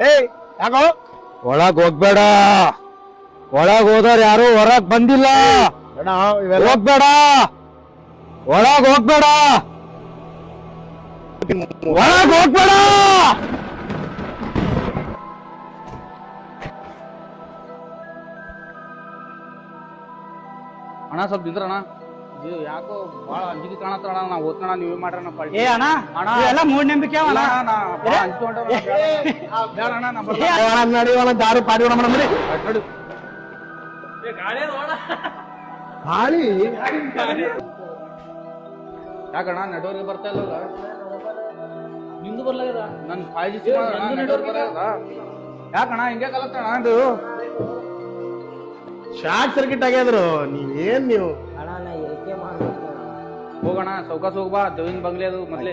ಏಯ್ ಯಾಕೋ ಒಳಗ್ ಹೋಗ್ಬೇಡ. ಒಳಗ್ ಹೋದವ್ರು ಯಾರು ಹೊರಗ್ ಬಂದಿಲ್ಲ. ಅಣ್ಣ ಇವೆಲ್ಲ ಹೋಗ್ಬೇಡ, ಒಳಗ್ ಹೋಗ್ಬೇಡ, ಒಳಗ್ ಹೋಗ್ಬೇಡ. ಅಣ್ಣ ಸ್ವಲ್ಪ ನಿಂದ್ರಣ್ಣ. ಇದು ಯಾಕೋ ಬಾಳ ಅಂಜಿಕೆ ಕಾಣತ್ತಣ್ಣ. ನಾ ಓದ್ಕಣ ನೀವೇ ಮಾಡ್ರಣ್ಣ. ಏ ಅಣ್ಣ ಇವೆಲ್ಲ ಮೂಢನಂಬಿಕೆ ಅಣ್ಣ. ನಡಿ ದಾರಿ ಪಾಡಿ ಮಾಡಿ ಗಾಳಿ ಯಾಕಣ್ಣ ನೆಟ್ವರ್ಕ್ ಬರ್ತಾ ಇಲ್ಲ. ನಿಂದು ಬರ್ಲಾಗದ ನನ್ 5G ನೆಟ್ವರ್ಕ್ ಬರಲ್ಲ. ಯಾಕಣ್ಣ ಹಿಂಗೆ ಕಲತ್ತಣ್ಣ ಇದು ಶಾರ್ಟ್ ಸರ್ಕಿಟ್ ಆಗ್ಯಾದ್ರು ನೀವು ಹೋಗೋಣ. ಸೌಕಾಸ್ ಹೋಗ್ಬಾ. ದೇವಿನ ಬಂಗ್ಲೆ ಅದು ಮೊದ್ಲೇ.